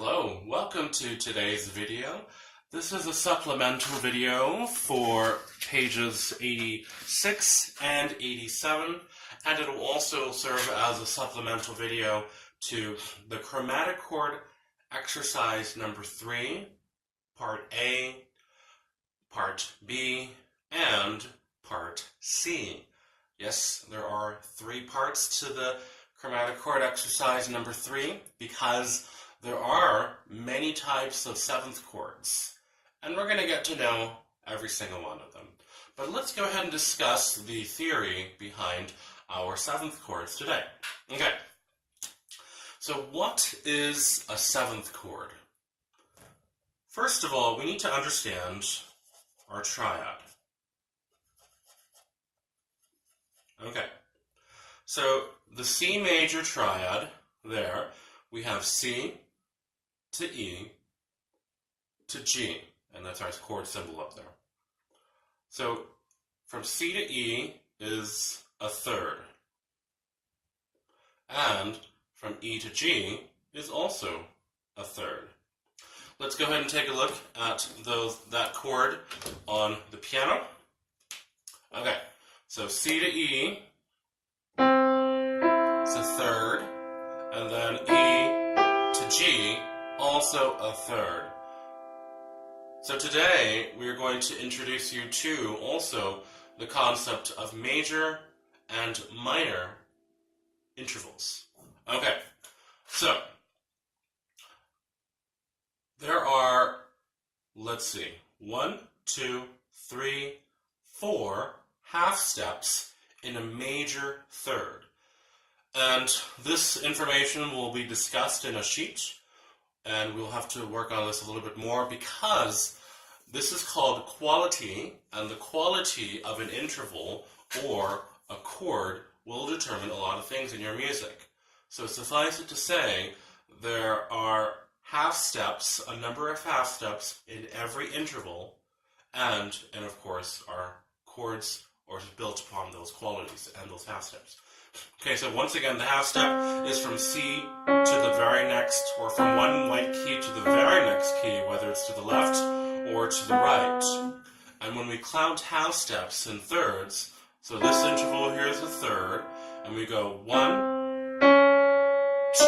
Hello, welcome to today's video. This is a supplemental video for pages 86 and 87, and it will also serve as a supplemental video to the chromatic chord exercise number 3, part A, part B, and part C. Yes, there are 3 parts to the chromatic chord exercise number 3 because there are many types of 7th chords, and we're going to get to know every single one of them. But let's go ahead and discuss the theory behind our 7th chords today. Okay, so what is a 7th chord? First of all, we need to understand our triad. Okay, so the C major triad there, we have C to E to G, and that's our chord symbol up there. So from C to E is a third, and from E to G is also a third. Let's go ahead and take a look at that chord on the piano. Okay, so C to E is a third, and then E to G, also a third. So today we're going to introduce you to also the concept of major and minor intervals. Okay, so there are, let's see, 1, 2, 3, 4 half steps in a major third. And this information will be discussed in a sheet, and we'll have to work on this a little bit more because this is called quality, and the quality of an interval or a chord will determine a lot of things in your music. So suffice it to say, there are half steps, a number of half steps in every interval, and of course our chords are built upon those qualities and those half steps. Okay, so once again, the half step is from C to the very next, or from one white key to the very next key, whether it's to the left or to the right. And when we count half steps in thirds, so this interval here is a third, and we go 1, 2,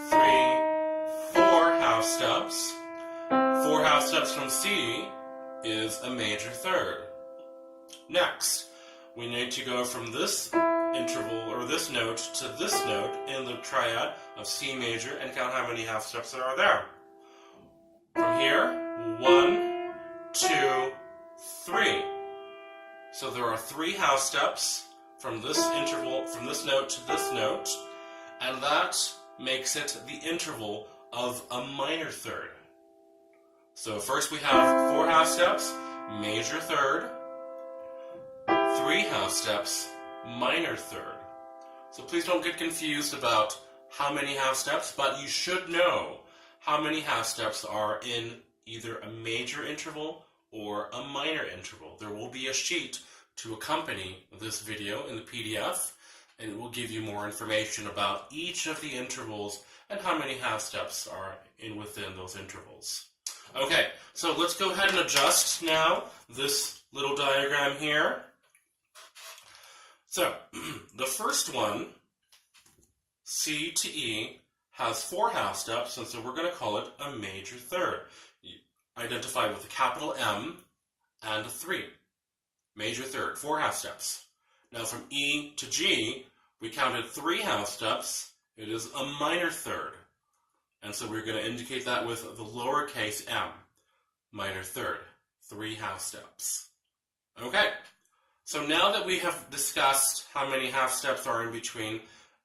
3, 4 half steps. 4 half steps from C is a major third. Next, we need to go from this interval, or this note, to this note in the triad of C major and count how many half steps there are there. From here, 1, 2, 3. So there are 3 half steps from this interval, from this note to this note, and that makes it the interval of a minor third. So first we have 4 half steps, major third, 3 half steps, minor third. So please don't get confused about how many half steps, but you should know how many half steps are in either a major interval or a minor interval. There will be a sheet to accompany this video in the PDF, and it will give you more information about each of the intervals and how many half steps are within those intervals. Okay, so let's go ahead and adjust now this little diagram here. So, the first one, C to E, has 4 half steps, and so we're going to call it a major third, identified with a capital M and a 3. Major third, 4 half steps. Now from E to G, we counted 3 half steps. It is a minor third, and so we're going to indicate that with the lowercase m, minor third, 3 half steps. Okay. So now that we have discussed how many half steps are in between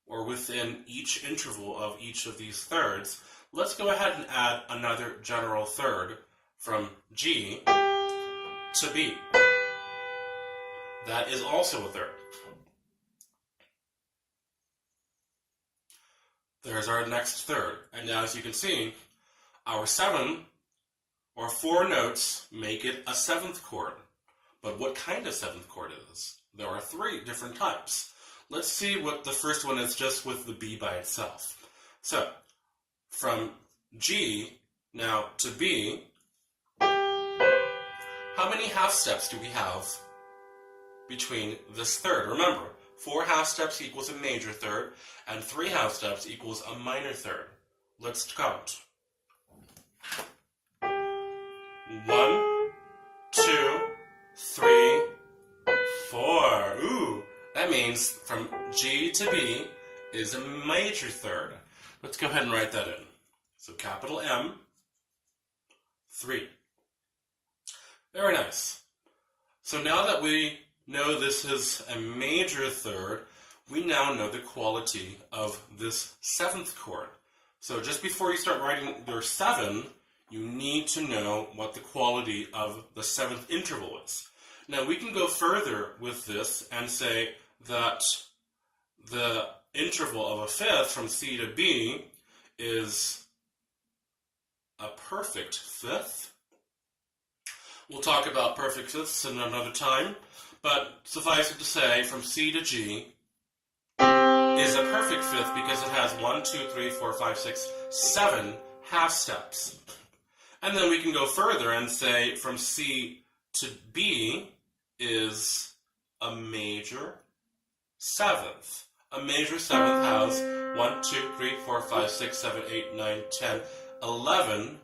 or within each interval of each of these thirds, let's go ahead and add another general third from G to B. That is also a third. There's our next third. And now as you can see, our 7 or 4 notes make it a 7th chord. But what kind of 7th chord is? There are 3 different types. Let's see what the first one is just with the B by itself. So, from G now to B, how many half steps do we have between this third? Remember, 4 half steps equals a major third, and 3 half steps equals a minor third. Let's count. 1, 2, 3, 4. Ooh, that means from G to B is a major third. Let's go ahead and write that in. So capital M, 3. Very nice. So now that we know this is a major third, we now know the quality of this 7th chord. So just before you start writing your 7, you need to know what the quality of the 7th interval is. Now we can go further with this and say that the interval of a 5th from C to B is a perfect 5th. We'll talk about perfect 5ths in another time, but suffice it to say, from C to G is a perfect 5th because it has 1, 2, 3, 4, 5, 6, 7 half steps. And then we can go further and say from C to B is a major 7th. A major 7th has 1, 2, 3, 4, 5, 6, 7, 8, 9, 10, 11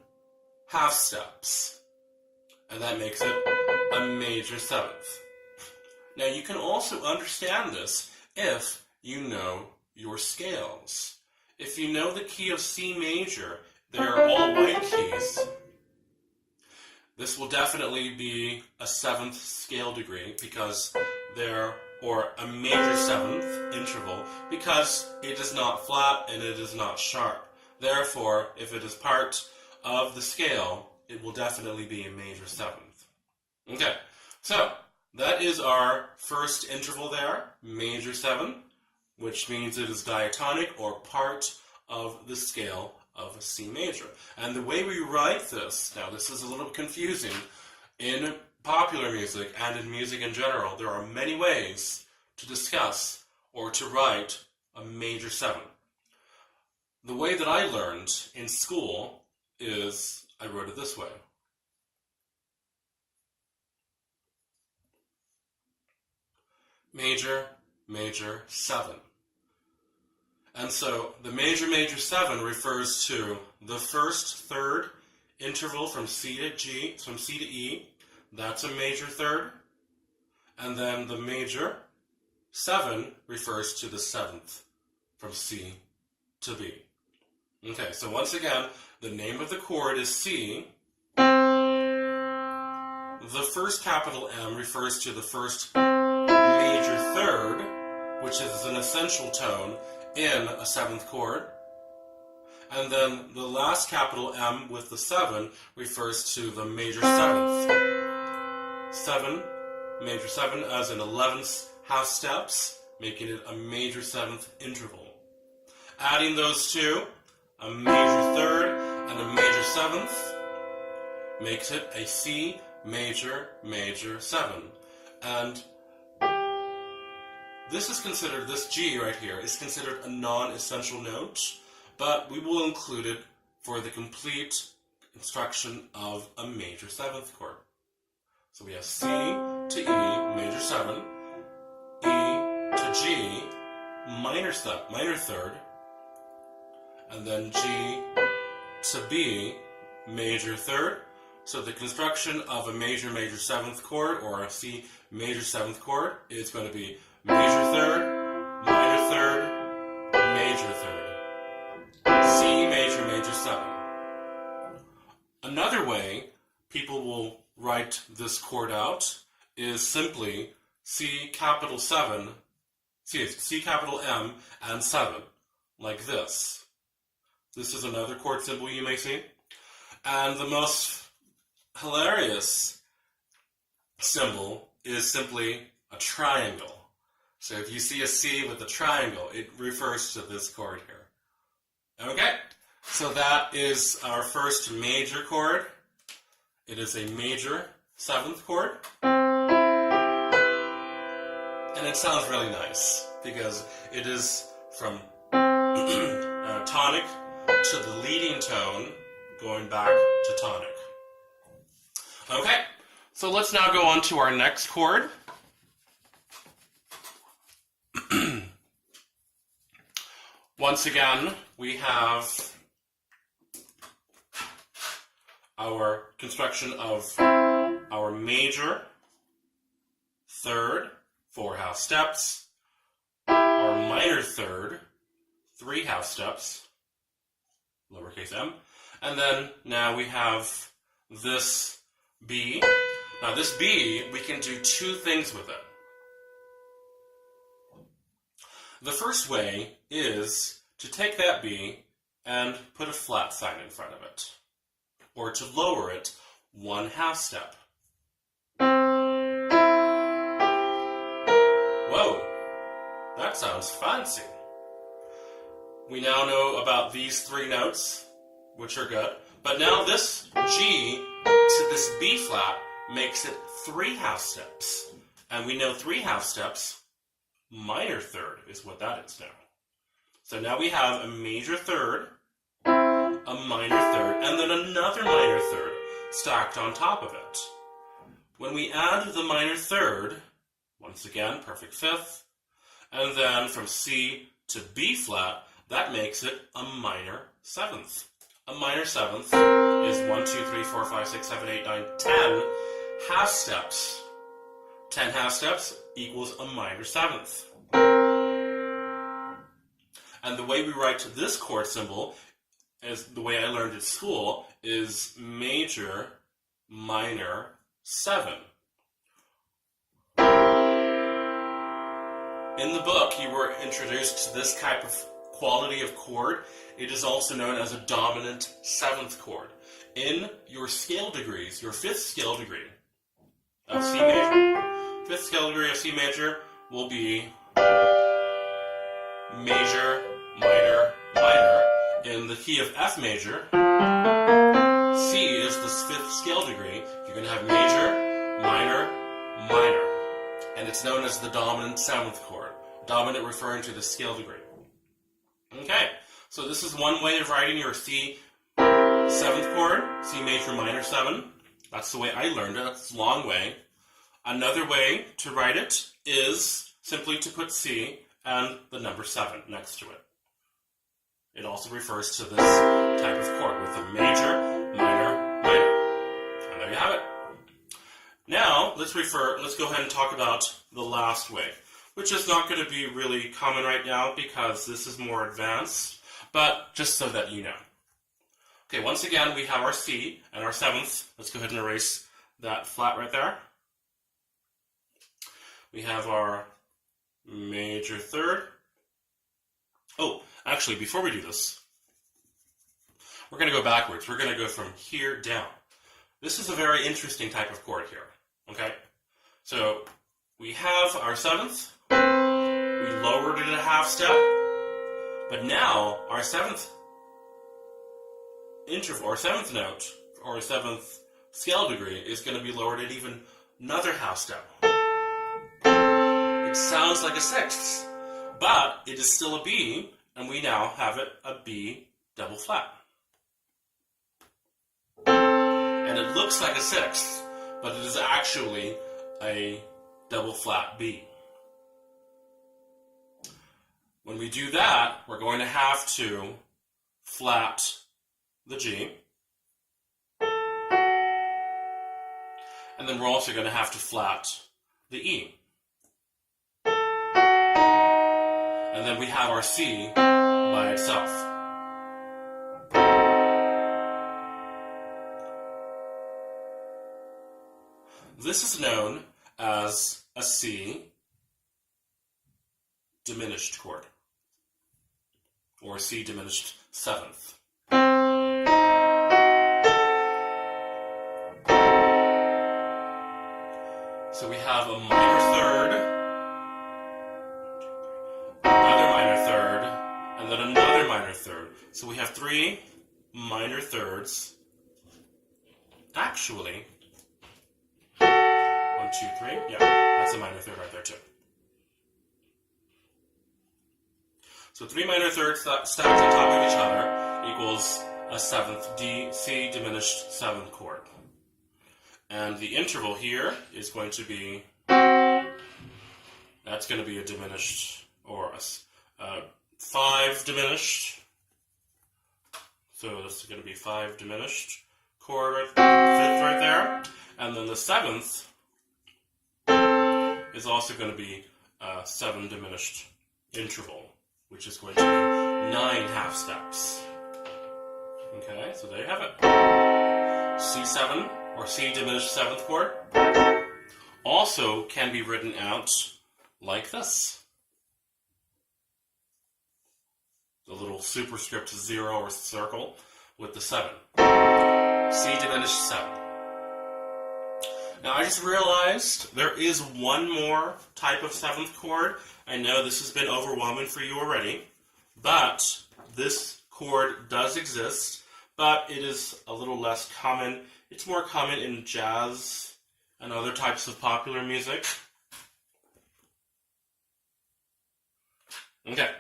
half steps. And that makes it a major 7th. Now you can also understand this if you know your scales. If you know the key of C major, they're all white keys. This will definitely be a 7th scale degree because or a major 7th interval because it is not flat and it is not sharp. Therefore, if it is part of the scale, it will definitely be a major 7th. Okay, so that is our first interval there, major 7, which means it is diatonic or part of the scale of a C major. And the way we write this, now this is a little confusing, in popular music and in music in general, there are many ways to discuss or to write a major 7. The way that I learned in school is I wrote it this way. Major, major 7. And so the major, major 7 refers to the first third interval from C to G, from C to E. That's a major third. And then the major 7 refers to the 7th from C to B. Okay, so once again, the name of the chord is C. The first capital M refers to the first major third, which is an essential tone in a 7th chord. And then the last capital M with the 7 refers to the major 7th. 7, major 7 as in 11th half steps, making it a major 7th interval. Adding those two, a major 3rd and a major 7th, makes it a C major, major 7. And this is considered, this G right here, is considered a non-essential note, but we will include it for the complete construction of a major 7th chord. So we have C to E, major 7, E to G, minor 3rd, and then G to B, major 3rd. So the construction of a major, major 7th chord, or a C major 7th chord, is going to be major 3rd, minor 3rd, major 3rd. C major, major 7. Another way people will write this chord out is simply C capital M and 7, like this. This is another chord symbol you may see. And the most hilarious symbol is simply a triangle. So if you see a C with a triangle, it refers to this chord here. Okay, so that is our first major chord. It is a major 7th chord. And it sounds really nice because it is from tonic to the leading tone, going back to tonic. Okay, so let's now go on to our next chord. Once again, we have our construction of our major third, 4 half steps, our minor third, 3 half steps, lowercase m, and then now we have this B. Now this B, we can do 2 things with it. The first way is to take that B and put a flat sign in front of it, or to lower it 1 half step. Whoa, that sounds fancy. We now know about these 3 notes, which are good, but now this G to this B flat makes it 3 half steps. And we know 3 half steps, minor third is what that is now. So now we have a major third, a minor third, and then another minor third stacked on top of it. When we add the minor third, once again, perfect fifth, and then from C to B flat, that makes it a minor seventh. A minor seventh is 1, 2, 3, 4, 5, 6, 7, 8, 9, 10 half steps. 10 half steps equals a minor seventh. And the way we write this chord symbol, is the way I learned at school, is major, minor, 7. In the book, you were introduced to this type of quality of chord. It is also known as a dominant 7th chord. In your scale degrees, your 5th scale degree of C major, 5th scale degree of C major will be major, minor, minor. In the key of F major, C is the 5th scale degree. You're going to have major, minor, minor. And it's known as the dominant 7th chord. Dominant referring to the scale degree. Okay, so this is one way of writing your C 7th chord, C major minor 7. That's the way I learned it. It's a long way. Another way to write it is simply to put C and the number 7 next to it. It also refers to this type of chord with a major, minor, minor. And there you have it. Now, let's go ahead and talk about the last way, which is not going to be really common right now because this is more advanced, but just so that you know. Okay, once again, we have our C and our 7th. Let's go ahead and erase that flat right there. We have our major third. Oh, actually, before we do this, we're going to go backwards. We're going to go from here down. This is a very interesting type of chord here. Okay? So, we have our 7th. We lowered it a half step. But now, our 7th interval, or 7th note, or 7th scale degree is going to be lowered at even another half step. It sounds like a 6th, but it is still a B, and we now have it a B double flat. And it looks like a 6th, but it is actually a double flat B. When we do that, we're going to have to flat the G. And then we're also going to have to flat the E. And then we have our C by itself. This is known as a C diminished chord, or C diminished 7th. So we have a minor third, another minor third, and then another minor third. So we have 3 minor thirds. Actually, 1, 2, 3. Yeah, that's a minor third right there too. So 3 minor thirds stacked on top of each other equals a C diminished 7th chord. And the interval here is going to be, that's going to be a diminished, or a 5 diminished. So this is going to be 5 diminished chord, 5th right there. And then the 7th is also going to be a 7 diminished interval, which is going to be 9 half steps. Okay, so there you have it. C7, or C diminished 7th chord, also can be written out like this. The little superscript 0 or circle with the 7. C diminished 7. Now I just realized there is one more type of 7th chord. I know this has been overwhelming for you already, but this chord does exist, but it is a little less common. It's more common in jazz and other types of popular music. Okay,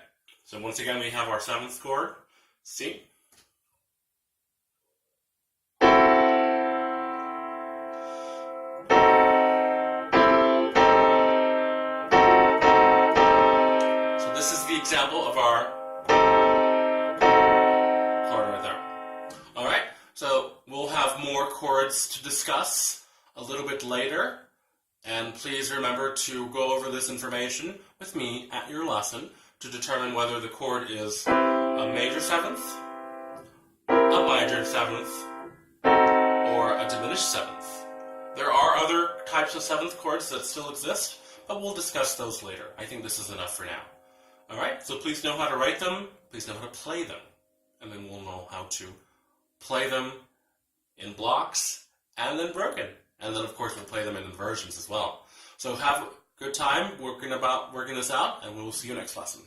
so once again we have our 7th chord, C. So this is the example of our chord right there. Alright, so we'll have more chords to discuss a little bit later, and please remember to go over this information with me at your lesson to determine whether the chord is a major 7th, a minor 7th, or a diminished 7th. There are other types of 7th chords that still exist, but we'll discuss those later. I think this is enough for now. Alright, so please know how to write them, please know how to play them, and then we'll know how to play them in blocks and then broken. And then, of course, we'll play them in inversions as well. So have a good time working this out, and we will see you next lesson.